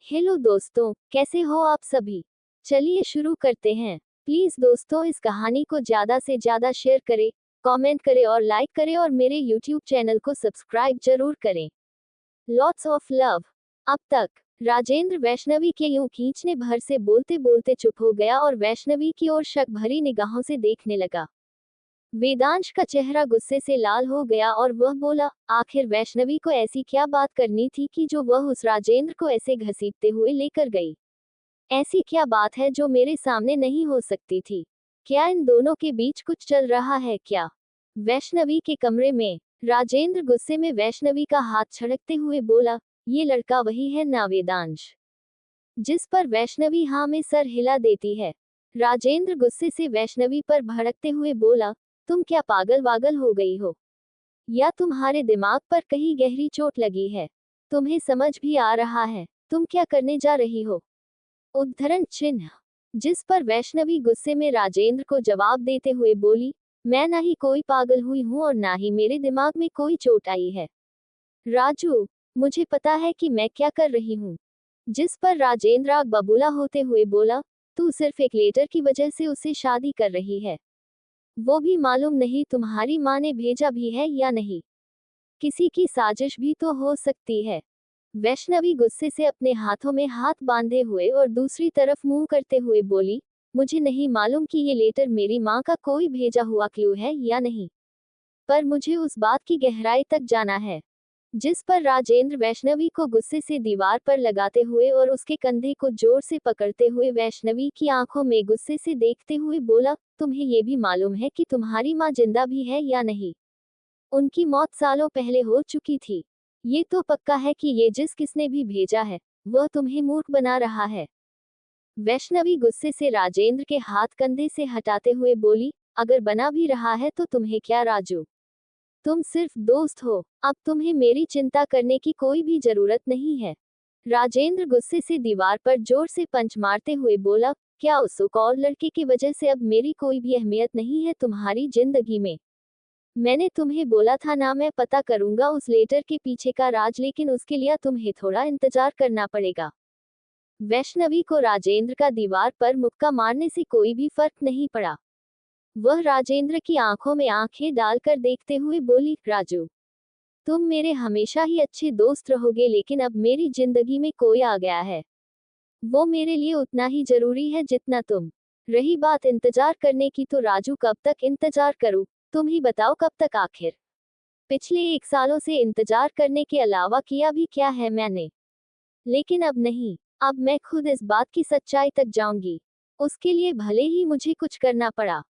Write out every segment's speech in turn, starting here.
Hello दोस्तों, कैसे हो आप सभी। चलिए शुरू करते हैं। प्लीज दोस्तों इस कहानी को ज्यादा से ज्यादा शेयर करें, कमेंट करें और लाइक करें और मेरे यूट्यूब चैनल को सब्सक्राइब जरूर करें। Lots of love. अब तक राजेंद्र वैष्णवी के यूं खींचने भर से बोलते बोलते चुप हो गया और वैष्णवी की ओर शक भरी निगाहों से देखने लगा। वेदांश का चेहरा गुस्से से लाल हो गया और वह बोला, आखिर वैष्णवी को ऐसी क्या बात करनी थी कि जो वह उस राजेंद्र को ऐसे घसीटते हुए लेकर गई। ऐसी क्या बात है जो मेरे सामने नहीं हो सकती थी। क्या इन दोनों के बीच कुछ चल रहा है क्या। वैष्णवी के कमरे में राजेंद्र गुस्से में वैष्णवी का हाथ छड़कते हुए बोला, ये लड़का वही है ना वेदांश, जिस पर वैष्णवी हाँ में सर हिला देती है। राजेंद्र गुस्से से वैष्णवी पर भड़कते हुए बोला, तुम क्या पागल वागल हो गई हो, या तुम्हारे दिमाग पर कहीं गहरी चोट लगी है। तुम्हें समझ भी आ रहा है तुम क्या करने जा रही हो। उद्धरण चिन्ह। जिस पर वैष्णवी गुस्से में राजेंद्र को जवाब देते हुए बोली, मैं ना ही कोई पागल हुई हूं और ना ही मेरे दिमाग में कोई चोट आई है। राजू, मुझे पता है कि मैं क्या कर रही हूँ। जिस पर राजेंद्र आग बबूला होते हुए बोला, तू सिर्फ एक लेटर की वजह से उससे शादी कर रही है, वो भी मालूम नहीं तुम्हारी माँ ने भेजा भी है या नहीं। किसी की साजिश भी तो हो सकती है। वैष्णवी गुस्से से अपने हाथों में हाथ बांधे हुए और दूसरी तरफ मुंह करते हुए बोली, मुझे नहीं मालूम कि ये लेटर मेरी माँ का कोई भेजा हुआ क्लू है या नहीं, पर मुझे उस बात की गहराई तक जाना है। जिस पर राजेंद्र वैष्णवी को गुस्से से दीवार पर लगाते हुए और उसके कंधे को जोर से पकड़ते हुए वैष्णवी की आंखों में गुस्से से देखते हुए बोला, तुम्हें ये भी मालूम है कि तुम्हारी माँ जिंदा भी है या नहीं। उनकी मौत सालों पहले हो चुकी थी। ये तो पक्का है कि ये जिस किसने भी भेजा है वह तुम्हें मूर्ख बना रहा है। वैष्णवी गुस्से से राजेंद्र के हाथ कंधे से हटाते हुए बोली, अगर बना भी रहा है तो तुम्हें क्या राजू, तुम सिर्फ दोस्त हो, अब तुम्हें मेरी चिंता करने की कोई भी जरूरत नहीं है। राजेंद्र गुस्से से दीवार पर जोर से पंच मारते हुए बोला, क्या उस और लड़के की वजह से अब मेरी कोई भी अहमियत नहीं है तुम्हारी जिंदगी में। मैंने तुम्हें बोला था ना, मैं पता करूंगा उस लेटर के पीछे का राज, लेकिन उसके लिए तुम्हें थोड़ा इंतजार करना पड़ेगा। वैष्णवी को राजेंद्र का दीवार पर मुक्का मारने से कोई भी फर्क नहीं पड़ा। वह राजेंद्र की आंखों में आंखें डालकर देखते हुए बोली, राजू, तुम मेरे हमेशा ही अच्छे दोस्त रहोगे, लेकिन अब मेरी जिंदगी में कोई आ गया है, वो मेरे लिए उतना ही जरूरी है जितना तुम। रही बात इंतजार करने की, तो राजू कब तक इंतजार करूं, तुम ही बताओ कब तक। आखिर पिछले 1 सालों से इंतजार करने के अलावा किया भी क्या है मैंने। लेकिन अब नहीं, अब मैं खुद इस बात की सच्चाई तक जाऊंगी, उसके लिए भले ही मुझे कुछ करना पड़ा।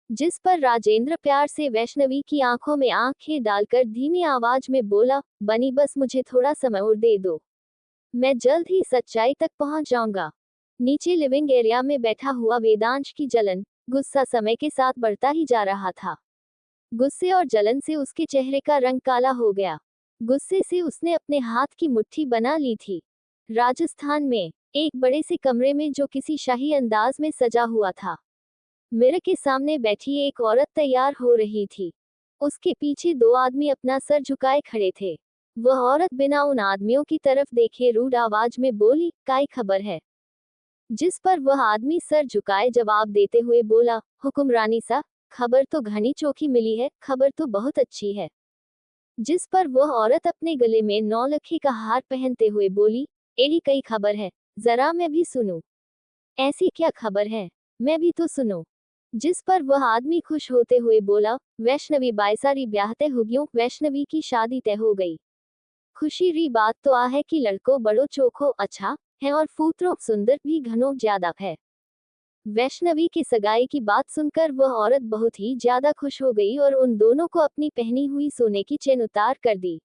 जिस पर राजेंद्र प्यार से वैष्णवी की आंखों में आंखें डालकर धीमी आवाज में बोला, बनी बस मुझे थोड़ा समय और दे दो, मैं जल्द ही सच्चाई तक पहुंच जाऊंगा। नीचे लिविंग एरिया में बैठा हुआ वेदांश की जलन, गुस्सा समय के साथ बढ़ता ही जा रहा था। गुस्से और जलन से उसके चेहरे का रंग काला हो गया। गुस्से से उसने अपने हाथ की मुट्ठी बना ली थी। राजस्थान में एक बड़े से कमरे में जो किसी शाही अंदाज में सजा हुआ था, मिरर के सामने बैठी एक औरत तैयार हो रही थी। उसके पीछे 2 आदमी अपना सर झुकाए खड़े थे। वह औरत बिना उन आदमियों की तरफ देखे रूड आवाज में बोली, काय खबर है। जिस पर वह आदमी सर झुकाए जवाब देते हुए बोला, हुक्मरानी सा, खबर तो घनी चोखी मिली है, खबर तो बहुत अच्छी है। जिस पर वह औरत अपने गले में 9 लखे का हार पहनते हुए बोली, एड़ी कई खबर है, जरा मैं भी सुनूं। ऐसी क्या खबर है, मैं भी तो सुनो। जिस पर वह आदमी खुश होते हुए बोला, वैष्णवी बायसारी ब्याहते हुगियों, वैष्णवी की शादी तय हो गई। खुशी री बात तो आ है कि लड़को बड़ो चोखो अच्छा है और फूत्रो सुंदर भी घनो ज्यादा है। वैष्णवी की सगाई की बात सुनकर वह औरत बहुत ही ज्यादा खुश हो गई और उन दोनों को अपनी पहनी हुई सोने की चेन उतार कर दी।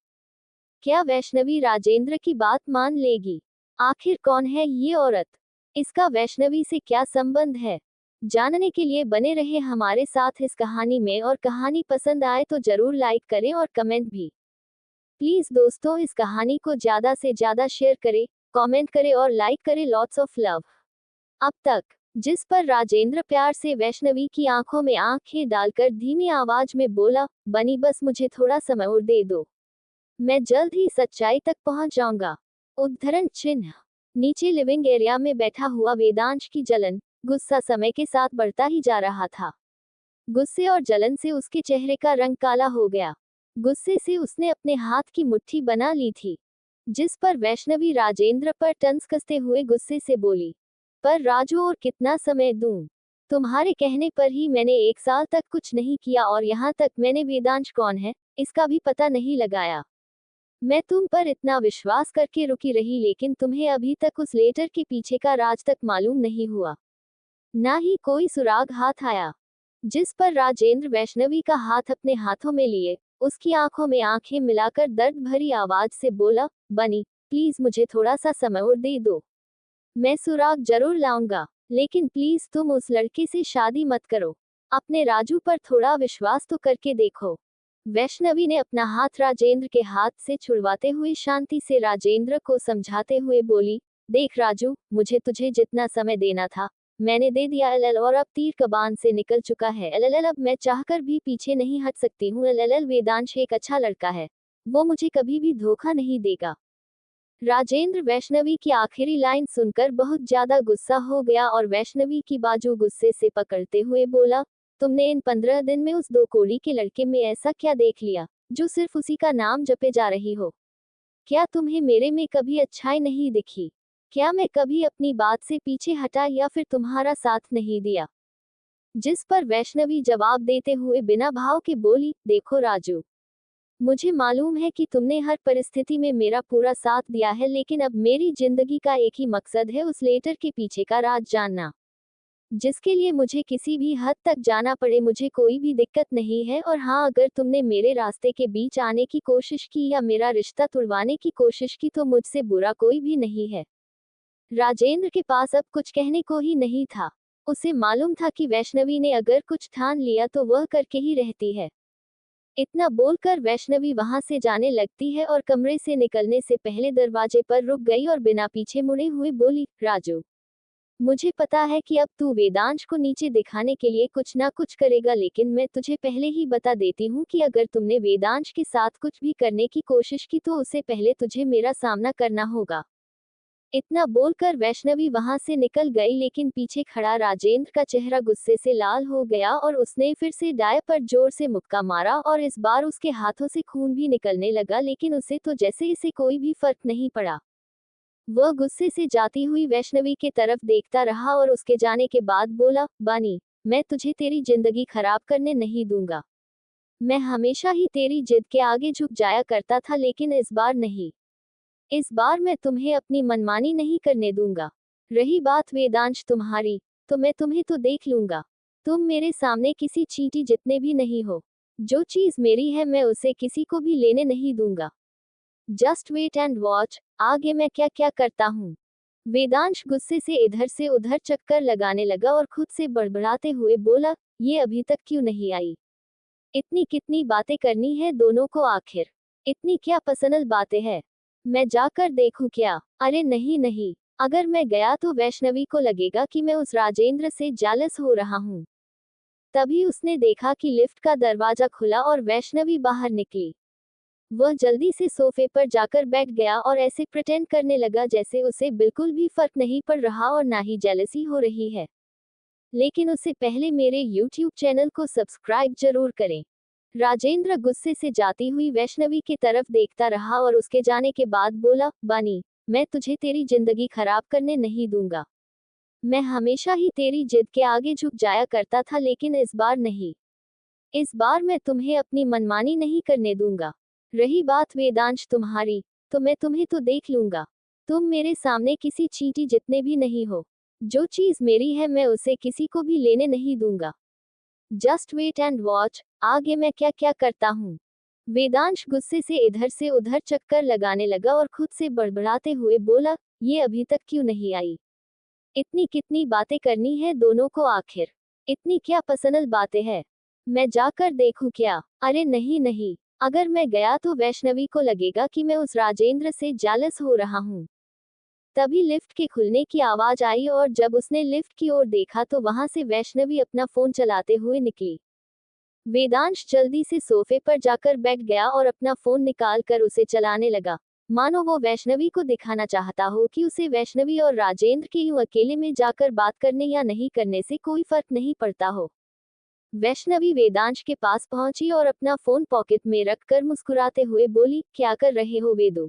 क्या वैष्णवी राजेंद्र की बात मान लेगी। आखिर कौन है ये औरत, इसका वैष्णवी से क्या संबंध है। जानने के लिए बने रहे हमारे साथ इस कहानी में, और कहानी पसंद आए तो जरूर लाइक करें और कमेंट भी। प्लीज दोस्तों इस कहानी को ज्यादा से ज्यादा शेयर करें, कमेंट करें और लाइक करें। Lots of love. अब तक। जिस पर राजेंद्र प्यार से वैष्णवी की आंखों में आंखें डालकर धीमी आवाज में बोला, बनी बस मुझे थोड़ा समय और दे दो, मैं जल्द ही सच्चाई तक पहुंच जाऊंगा। उद्धरण चिन्ह। नीचे लिविंग एरिया में बैठा हुआ वेदांश की जलन, गुस्सा समय के साथ बढ़ता ही जा रहा था। गुस्से और जलन से उसके चेहरे का रंग काला हो गया। गुस्से से उसने अपने हाथ की मुट्ठी बना ली थी, जिस पर वैष्णवी राजेंद्र पर तंज कसते हुए गुस्से से बोली, पर राजू और कितना समय दूं? तुम्हारे कहने पर ही मैंने 1 साल तक कुछ नहीं किया और यहाँ तक मैंने वेदांश कौन है इसका भी पता नहीं लगाया। मैं तुम पर इतना विश्वास करके रुकी रही, लेकिन तुम्हें अभी तक उस लेटर के पीछे का राज तक मालूम नहीं हुआ, ना ही कोई सुराग हाथ आया। जिस पर राजेंद्र वैष्णवी का हाथ अपने हाथों में लिए उसकी आंखों में आंखें मिलाकर दर्द भरी आवाज से बोला, बनी प्लीज मुझे थोड़ा सा समय और दे दो, मैं सुराग जरूर लाऊंगा, लेकिन प्लीज तुम उस लड़के से शादी मत करो। अपने राजू पर थोड़ा विश्वास तो करके देखो। वैष्णवी ने अपना हाथ राजेंद्र के हाथ से छुड़वाते हुए शांति से राजेंद्र को समझाते हुए बोली, देख राजू, मुझे तुझे जितना समय देना था मैंने दे दिया एल और अब तीर कमान से निकल चुका है एल अब मैं चाहकर भी पीछे नहीं हट सकती हूँ एल वेदांश एक अच्छा लड़का है, वो मुझे कभी भी धोखा नहीं देगा। राजेंद्र वैष्णवी की आखिरी लाइन सुनकर बहुत ज्यादा गुस्सा हो गया और वैष्णवी की बाजू गुस्से से पकड़ते हुए बोला, तुमने इन 15 दिन में उस 2 कोड़ी के लड़के में ऐसा क्या देख लिया जो सिर्फ उसी का नाम जपे जा रही हो? क्या तुम्हें मेरे में कभी अच्छाई नहीं दिखी? क्या मैं कभी अपनी बात से पीछे हटा या फिर तुम्हारा साथ नहीं दिया? जिस पर वैष्णवी जवाब देते हुए बिना भाव के बोली, देखो राजू, मुझे मालूम है कि तुमने हर परिस्थिति में मेरा पूरा साथ दिया है, लेकिन अब मेरी जिंदगी का एक ही मकसद है, उस लेटर के पीछे का राज जानना। जिसके लिए मुझे किसी भी हद तक जाना पड़े मुझे कोई भी दिक्कत नहीं है, और हाँ, अगर तुमने मेरे रास्ते के बीच आने की कोशिश की या मेरा रिश्ता तुड़वाने की कोशिश की तो मुझसे बुरा कोई भी नहीं है। राजेंद्र के पास अब कुछ कहने को ही नहीं था। उसे मालूम था कि वैष्णवी ने अगर कुछ ठान लिया तो वह करके ही रहती है। इतना बोलकर वैष्णवी वहां से जाने लगती है और कमरे से निकलने से पहले दरवाजे पर रुक गई और बिना पीछे मुड़े हुए बोली, राजू, मुझे पता है कि अब तू वेदांश को नीचे दिखाने के लिए कुछ ना कुछ करेगा, लेकिन मैं तुझे पहले ही बता देती हूँ कि अगर तुमने वेदांश के साथ कुछ भी करने की कोशिश की तो उससे पहले तुझे मेरा सामना करना होगा। इतना बोलकर वैष्णवी वहां से निकल गई, लेकिन पीछे खड़ा राजेंद्र का चेहरा गुस्से से लाल हो गया और उसने फिर से डाय पर जोर से मुक्का मारा और इस बार उसके हाथों से खून भी निकलने लगा, लेकिन उसे तो जैसे इसे कोई भी फर्क नहीं पड़ा। वह गुस्से से जाती हुई वैष्णवी के तरफ देखता रहा और उसके जाने के बाद बोला, बानी, मैं तुझे तेरी जिंदगी खराब करने नहीं दूंगा। मैं हमेशा ही तेरी जिद के आगे झुक जाया करता था, लेकिन इस बार नहीं। इस बार मैं तुम्हें अपनी मनमानी नहीं करने दूंगा। रही बात वेदांश तुम्हारी, तो मैं तुम्हें तो देख लूंगा। तुम मेरे सामने किसी चींटी जितने भी नहीं हो। जो चीज मेरी है मैं उसे किसी को भी लेने नहीं दूंगा। जस्ट वेट एंड वॉच, आगे मैं क्या क्या करता हूँ। वेदांश गुस्से से इधर से उधर चक्कर लगाने लगा और खुद से बड़बड़ाते हुए बोला, ये अभी तक क्यों नहीं आई? इतनी कितनी बातें करनी है दोनों को आखिर? इतनी क्या पर्सनल बातें हैं? मैं जाकर देखूं क्या? अरे नहीं नहीं, अगर मैं गया तो वैष्णवी को लगेगा कि मैं उस राजेंद्र से जेलस हो रहा हूँ। तभी उसने देखा कि लिफ्ट का दरवाजा खुला और वैष्णवी बाहर निकली। वह जल्दी से सोफे पर जाकर बैठ गया और ऐसे प्रिटेंड करने लगा जैसे उसे बिल्कुल भी फर्क नहीं पड़ रहा और ना ही जेलसी हो रही है। लेकिन उससे पहले मेरे YouTube चैनल को सब्सक्राइब जरूर करें। राजेंद्र गुस्से से जाती हुई वैष्णवी की तरफ देखता रहा और उसके जाने के बाद बोला, बानी, मैं तुझे तेरी जिंदगी खराब करने नहीं दूंगा। मैं हमेशा ही तेरी जिद के आगे झुक जाया करता था, लेकिन इस बार नहीं। इस बार मैं तुम्हें अपनी मनमानी नहीं करने दूंगा। रही बात वेदांश तुम्हारी, तो मैं तुम्हें तो देख लूंगा। तुम मेरे सामने किसी चींटी जितने भी नहीं हो। जो चीज मेरी है मैं उसे किसी को भी लेने नहीं दूंगा। जस्ट वेट एंड वॉच, आगे मैं क्या क्या करता हूँ। वेदांश गुस्से से इधर से उधर चक्कर लगाने लगा और खुद से बड़बड़ाते हुए बोला, ये अभी तक क्यों नहीं आई? इतनी कितनी बातें करनी है दोनों को आखिर? इतनी क्या पर्सनल बातें हैं? मैं जाकर देखूं क्या? अरे नहीं नहीं, अगर मैं गया तो वैष्णवी को लगेगा कि मैं उस राजेंद्र से जेलस हो रहा हूँ। तभी लिफ्ट के खुलने की आवाज आई और जब उसने लिफ्ट की ओर देखा तो वहां से वैष्णवी अपना फोन चलाते हुए निकली। वेदांश जल्दी से सोफे पर जाकर बैठ गया और अपना फोन निकाल कर उसे चलाने लगा। मानो वो वैष्णवी को दिखाना चाहता हो कि उसे वैष्णवी और राजेंद्र के यूं अकेले में जाकर बात करने या नहीं करने से कोई फर्क नहीं पड़ता हो। वैष्णवी वेदांश के पास पहुंची और अपना फोन पॉकेट में रखकर मुस्कुराते हुए बोली, क्या कर रहे हो वेदु?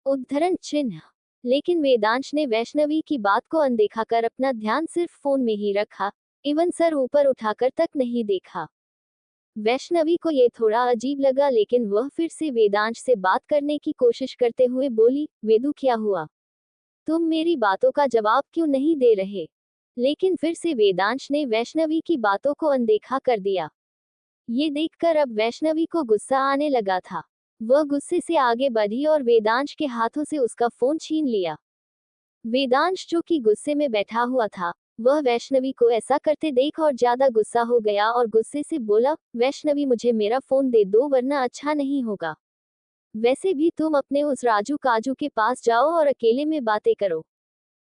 उद्धरण चिन्ह। लेकिन वेदांश ने वैष्णवी की बात को अनदेखा कर अपना ध्यान सिर्फ फोन में ही रखा, इवन सर ऊपर उठाकर तक नहीं देखा। वैष्णवी को ये थोड़ा अजीब लगा, लेकिन वह फिर से वेदांश से बात करने की कोशिश करते हुए बोली, वेदु क्या हुआ? तुम मेरी बातों का जवाब क्यों नहीं दे रहे? लेकिन फिर से वेदांश ने वैष्णवी की बातों को अनदेखा कर दिया। ये देखकर अब वैष्णवी को गुस्सा आने लगा था। वह गुस्से से आगे बढ़ी और वेदांश के हाथों से उसका फोन छीन लिया। वेदांश, जो कि गुस्से में बैठा हुआ था, वह वैष्णवी को ऐसा करते देख और ज्यादा गुस्सा हो गया और गुस्से से बोला, वैष्णवी मुझे मेरा फोन दे दो वरना अच्छा नहीं होगा। वैसे भी तुम अपने उस राजू काजू के पास जाओ और अकेले में बातें करो।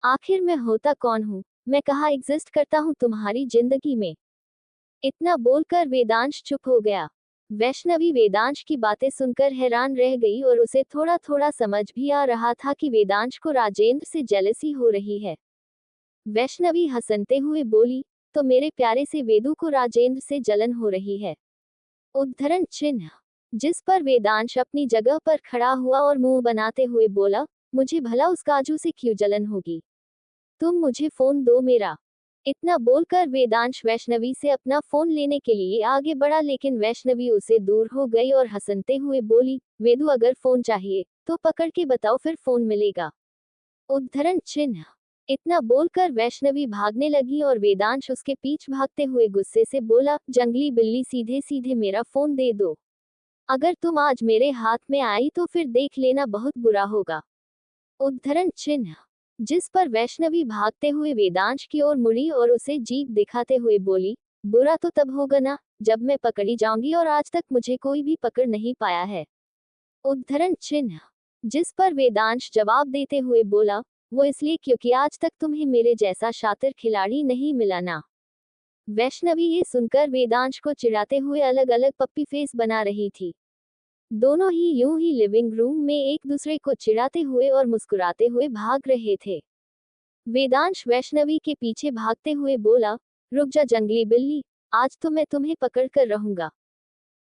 आखिर मैं होता कौन हूँ? मैं कहाँ एग्जिस्ट करता हूँ तुम्हारी जिंदगी में? इतना बोलकर वेदांश चुप हो गया। वैष्णवी वेदांश की बातें सुनकर हैरान रह गई और उसे थोड़ा थोड़ा समझ भी आ रहा था कि वेदांश को राजेंद्र से जेलसी हो रही है। वैष्णवी हंसते हुए बोली, तो मेरे प्यारे से वेदु को राजेंद्र से जलन हो रही है? उद्धरण चिन्ह। जिस पर वेदांश अपनी जगह पर खड़ा हुआ और मुंह बनाते हुए बोला, मुझे भला उस काजू से क्यों जलन होगी? तुम मुझे फोन दो मेरा। इतना बोलकर वेदांश वैष्णवी से अपना फोन लेने के लिए आगे बढ़ा, लेकिन वैष्णवी उसे दूर हो गई और हंसते हुए बोली, वेदु अगर फोन चाहिए तो पकड़ के बताओ, फिर फोन मिलेगा। उद्धरण चिन्ह। इतना बोलकर वैष्णवी भागने लगी और वेदांश उसके पीछे भागते हुए गुस्से से बोला, जंगली बिल्ली, सीधे सीधे मेरा फोन दे दो। अगर तुम आज मेरे हाथ में आई तो फिर देख लेना बहुत बुरा होगा। उद्धरण चिन्ह। जिस पर वैष्णवी भागते हुए वेदांश की ओर मुड़ी और उसे जीभ दिखाते हुए बोली, बुरा तो तब होगा ना जब मैं पकड़ी जाऊंगी, और आज तक मुझे कोई भी पकड़ नहीं पाया है। उद्धरण चिन्ह। जिस पर वेदांश जवाब देते हुए बोला, वो इसलिए क्योंकि आज तक तुम्हें मेरे जैसा शातिर खिलाड़ी नहीं मिला ना। वैष्णवी ये सुनकर वेदांश को चिढ़ाते हुए अलग अलग पप्पी फेस बना रही थी। दोनों ही यूं ही लिविंग रूम में एक दूसरे को चिढ़ाते हुए और मुस्कुराते हुए भाग रहे थे। वेदांश वैष्णवी के पीछे भागते हुए बोला, रुक जा जंगली बिल्ली, आज तो मैं तुम्हें पकड़ कर रहूंगा।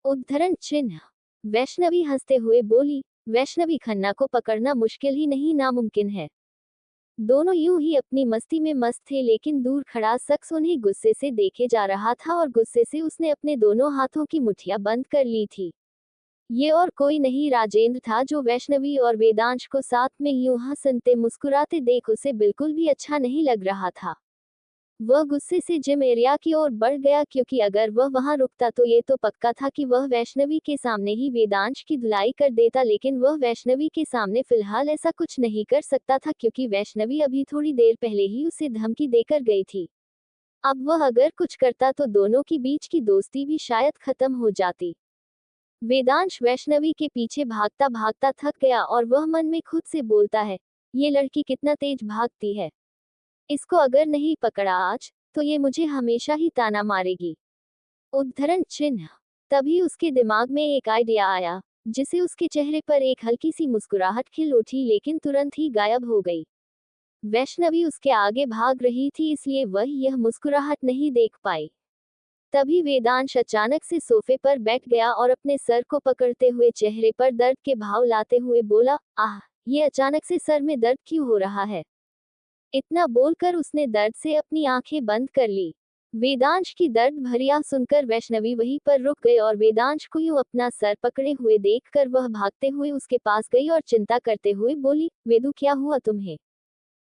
उद्धरण चिन्ह। वैष्णवी हंसते हुए बोली, वैष्णवी खन्ना को पकड़ना मुश्किल ही नहीं नामुमकिन है। दोनों यूं ही अपनी मस्ती में मस्त थे, लेकिन दूर खड़ा शख्स उन्हें गुस्से से देखे जा रहा था और गुस्से से उसने अपने दोनों हाथों की मुट्ठियां बंद कर ली थी। ये और कोई नहीं राजेंद्र था, जो वैष्णवी और वेदांश को साथ में यूं हंसते मुस्कुराते देख उसे बिल्कुल भी अच्छा नहीं लग रहा था। वह गुस्से से जिम एरिया की ओर बढ़ गया, क्योंकि अगर वह वहां रुकता तो ये तो पक्का था कि वह वैष्णवी के सामने ही वेदांश की धुलाई कर देता, लेकिन वह वैष्णवी के सामने फिलहाल ऐसा कुछ नहीं कर सकता था, क्योंकि वैष्णवी अभी थोड़ी देर पहले ही उसे धमकी देकर गई थी। अब वह अगर कुछ करता तो दोनों के बीच की दोस्ती भी शायद खत्म हो जाती। वेदांश वैष्णवी के पीछे भागता भागता थक गया और वह मन में खुद से बोलता है, ये लड़की कितना तेज भागती है। इसको अगर नहीं पकड़ा आज तो ये मुझे हमेशा ही ताना मारेगी। उद्धरण चिन्ह। तभी उसके दिमाग में एक आइडिया आया, जिसे उसके चेहरे पर एक हल्की सी मुस्कुराहट खिल उठी, लेकिन तुरंत ही गायब हो गई। वैष्णवी उसके आगे भाग रही थी, इसलिए वह यह मुस्कुराहट नहीं देख पाई। तभी वेदांश अचानक से सोफे पर बैठ गया और अपने सर को पकड़ते हुए चेहरे पर दर्द के भाव लाते हुए बोला, आह, ये अचानक से सर में दर्द क्यों हो रहा है? इतना बोलकर उसने दर्द से अपनी आंखें बंद कर ली। वेदांश की दर्द भरी आह सुनकर वैष्णवी वहीं पर रुक गई और वेदांश को यूं अपना सर पकड़े हुए देखकर वह भागते हुए उसके पास गई और चिंता करते हुए बोली, वेदु क्या हुआ तुम्हें?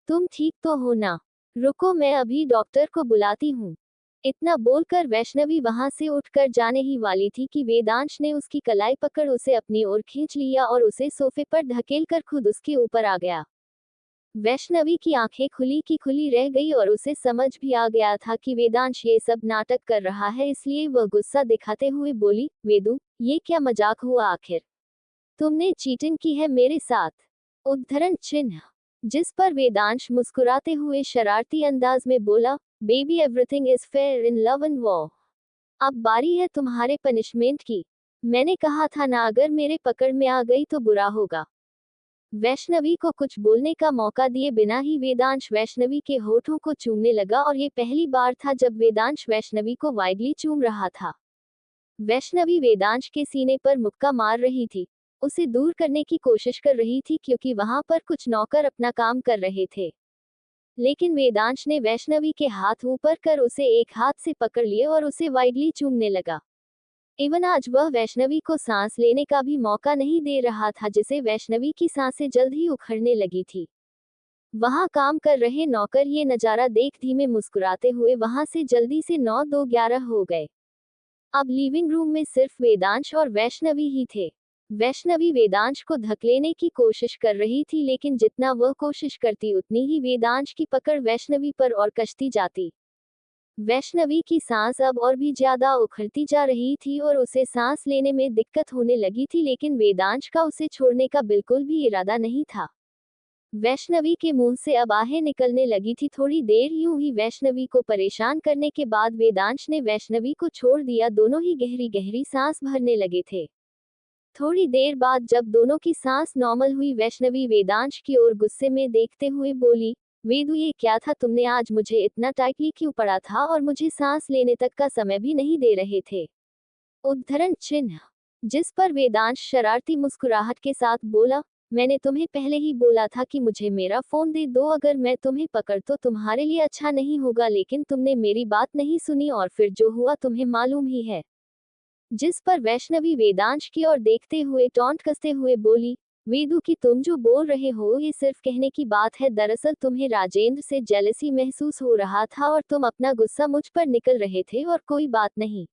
तुम ठीक तो हो ना? रुको, मैं अभी डॉक्टर को बुलाती हूँ। इतना बोलकर वैष्णवी वहां से उठकर जाने ही वाली थी कि वेदांश ने उसकी कलाई पकड़ उसे अपनी ओर खींच लिया और उसे सोफे पर धकेलकर खुद उसके ऊपर आ गया। वैष्णवी की आंखें खुली की खुली रह गई और उसे समझ भी आ गया था कि वेदांश ये सब नाटक कर रहा है, इसलिए वह गुस्सा दिखाते हुए बोली, वेदु, ये क्या मजाक हुआ? आखिर तुमने चीटिंग की है मेरे साथ। उद्धरण चिन्ह। जिस पर वेदांश मुस्कुराते हुए शरारती अंदाज में बोला, baby everything is fair in love and war. अब बारी है तुम्हारे पनिशमेंट की। मैंने कहा था ना, अगर मेरे पकड़ में आ गई तो बुरा होगा। वैष्णवी को कुछ बोलने का मौका दिए बिना ही वेदांश वैष्णवी के होठों को चूमने लगा और ये पहली बार था जब वेदांश वैष्णवी को वाइडली चूम रहा था। वैष्णवी वेदांश के सीने पर मुक्का मार रही थी, उसे दूर करने की कोशिश कर रही थी क्योंकि वहां पर कुछ नौकर अपना काम कर रहे थे। लेकिन वेदांश ने वैष्णवी के हाथ ऊपर कर उसे एक हाथ से पकड़ लिए और उसे वाइडली चूमने लगा। इवन आज वह वैष्णवी को सांस लेने का भी मौका नहीं दे रहा था, जिसे वैष्णवी की सांसें जल्द ही उखड़ने लगी थी। वहां काम कर रहे नौकर ये नजारा देख धीमे मुस्कुराते हुए वहां से जल्दी से 9-2-11 हो गए। अब लिविंग रूम में सिर्फ वेदांश और वैष्णवी ही थे। वैष्णवी वेदांश को धकेलने की कोशिश कर रही थी, लेकिन जितना वह कोशिश करती उतनी ही वेदांश की पकड़ वैष्णवी पर और कसती जाती। वैष्णवी की सांस अब और भी ज्यादा उखड़ती जा रही थी और उसे सांस लेने में दिक्कत होने लगी थी, लेकिन वेदांश का उसे छोड़ने का बिल्कुल भी इरादा नहीं था। वैष्णवी के मुंह से अब आहें निकलने लगी थी। थोड़ी देर यूं ही वैष्णवी को परेशान करने के बाद वेदांश ने वैष्णवी को छोड़ दिया। दोनों ही गहरी गहरी सांस भरने लगे थे। थोड़ी देर बाद जब दोनों की सांस नॉर्मल हुई, वैष्णवी वेदांश की ओर गुस्से में देखते हुए बोली, वेदु ये क्या था, तुमने आज मुझे इतना टाइटली क्यों पड़ा था और मुझे सांस लेने तक का समय भी नहीं दे रहे थे। उद्धरण चिन्ह। जिस पर वेदांश शरारती मुस्कुराहट के साथ बोला, मैंने तुम्हें पहले ही बोला था कि मुझे मेरा फोन दे दो, अगर मैं तुम्हें पकड़ तो तुम्हारे लिए अच्छा नहीं होगा, लेकिन तुमने मेरी बात नहीं सुनी और फिर जो हुआ तुम्हें मालूम ही है। जिस पर वैष्णवी वेदांश की ओर देखते हुए टॉन्ट कसते हुए बोली, वेदु कि तुम जो बोल रहे हो ये सिर्फ कहने की बात है, दरअसल तुम्हें राजेंद्र से जेलसी महसूस हो रहा था और तुम अपना गुस्सा मुझ पर निकल रहे थे और कोई बात नहीं।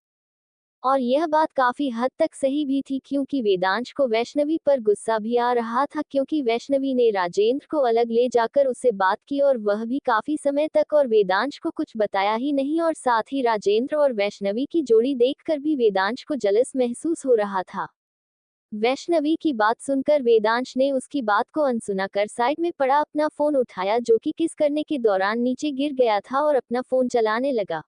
और यह बात काफी हद तक सही भी थी, क्योंकि वेदांश को वैष्णवी पर गुस्सा भी आ रहा था, क्योंकि वैष्णवी ने राजेंद्र को अलग ले जाकर उससे बात की और वह भी काफी समय तक, और वेदांश को कुछ बताया ही नहीं। और साथ ही राजेंद्र और वैष्णवी की जोड़ी देखकर भी वेदांश को जलस महसूस हो रहा था। वैष्णवी की बात सुनकर वेदांश ने उसकी बात को अनसुना कर साइड में पड़ा अपना फोन उठाया, जो कि किस करने के दौरान नीचे गिर गया था, और अपना फोन चलाने लगा।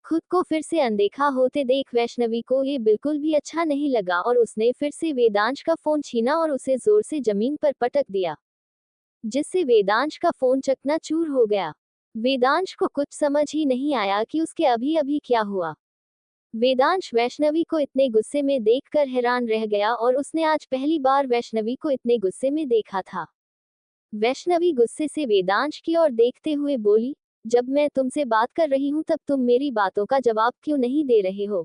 खुद को फिर से अनदेखा होते देख वैष्णवी को ये बिल्कुल भी अच्छा नहीं लगा और उसने फिर से वेदांश का फोन छीना और उसे जोर से जमीन पर पटक दिया, जिससे वेदांश का फोन चकनाचूर हो गया। वेदांश को कुछ समझ ही नहीं आया कि उसके अभी अभी क्या हुआ। वेदांश वैष्णवी को इतने गुस्से में देखकर हैरान रह गया और उसने आज पहली बार वैष्णवी को इतने गुस्से में देखा था। वैष्णवी गुस्से से वेदांश की ओर देखते हुए बोली, जब मैं तुमसे बात कर रही हूँ तब तुम मेरी बातों का जवाब क्यों नहीं दे रहे हो?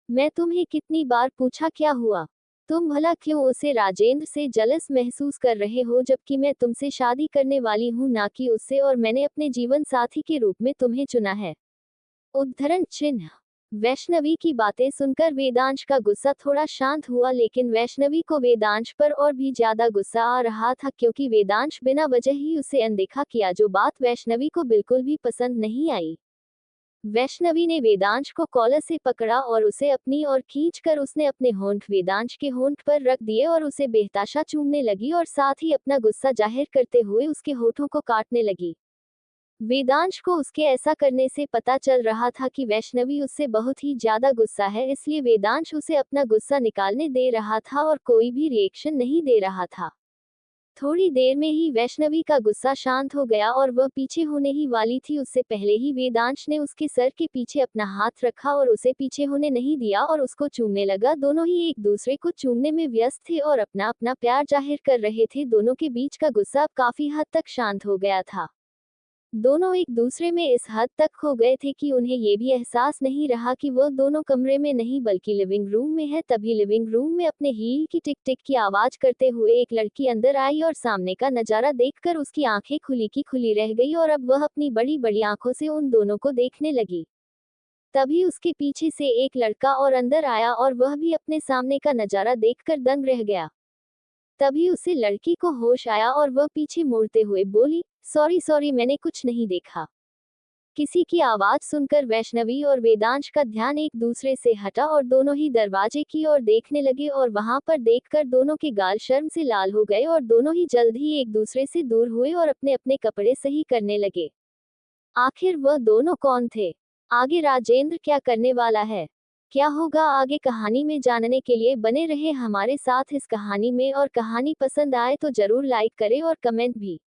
मैं तुम्हें कितनी बार पूछा क्या हुआ? तुम भला क्यों उसे राजेंद्र से जलस महसूस कर रहे हो, जबकि मैं तुमसे शादी करने वाली हूँ ना कि उससे, और मैंने अपने जीवन साथी के रूप में तुम्हें चुना है। उद्धरण चिन्ह। वैष्णवी की बातें सुनकर वेदांश का गुस्सा थोड़ा शांत हुआ, लेकिन वैष्णवी को वेदांश पर और भी ज्यादा गुस्सा आ रहा था, क्योंकि वेदांश बिना वजह ही उसे अनदेखा किया, जो बात वैष्णवी को बिल्कुल भी पसंद नहीं आई। वैष्णवी ने वेदांश को कॉलर से पकड़ा और उसे अपनी ओर खींचकर उसने अपने होंठ वेदांश के होंठ पर रख दिए और उसे बेहताशा चूमने लगी और साथ ही अपना गुस्सा जाहिर करते हुए उसके होठों को काटने लगी। वेदांश को उसके ऐसा करने से पता चल रहा था कि वैष्णवी उससे बहुत ही ज्यादा गुस्सा है, इसलिए वेदांश उसे अपना गुस्सा निकालने दे रहा था और कोई भी रिएक्शन नहीं दे रहा था। थोड़ी देर में ही वैष्णवी का गुस्सा शांत हो गया और वह पीछे होने ही वाली थी, उससे पहले ही वेदांश ने उसके सर के पीछे अपना हाथ रखा और उसे पीछे होने नहीं दिया और उसको चूमने लगा। दोनों ही एक दूसरे को चूमने में व्यस्त थे और अपना अपना प्यार जाहिर कर रहे थे। दोनों के बीच का गुस्सा अब काफी हद तक शांत हो गया था। दोनों एक दूसरे में इस हद तक खो गए थे कि उन्हें ये भी एहसास नहीं रहा कि वह दोनों कमरे में नहीं बल्कि लिविंग रूम में है। तभी लिविंग रूम में अपने हील की टिक टिक की आवाज करते हुए एक लड़की अंदर आई और सामने का नजारा देखकर उसकी आंखें खुली की खुली रह गई और अब वह अपनी बड़ी बड़ी आंखों से उन दोनों को देखने लगी। तभी उसके पीछे से एक लड़का और अंदर आया और वह भी अपने सामने का नजारा देखकर दंग रह गया। तभी उसे लड़की को होश आया और वह पीछे मुड़ते हुए बोली, सॉरी सॉरी, मैंने कुछ नहीं देखा। किसी की आवाज सुनकर वैष्णवी और वेदांश का ध्यान एक दूसरे से हटा और दोनों ही दरवाजे की ओर देखने लगे और वहां पर देखकर दोनों के गाल शर्म से लाल हो गए और दोनों ही जल्द ही एक दूसरे से दूर हुए और अपने अपने कपड़े सही करने लगे। आखिर वह दोनों कौन थे? आगे राजेंद्र क्या करने वाला है? क्या होगा आगे कहानी में जानने के लिए बने रहे हमारे साथ इस कहानी में, और कहानी पसंद आए तो जरूर लाइक करें और कमेंट भी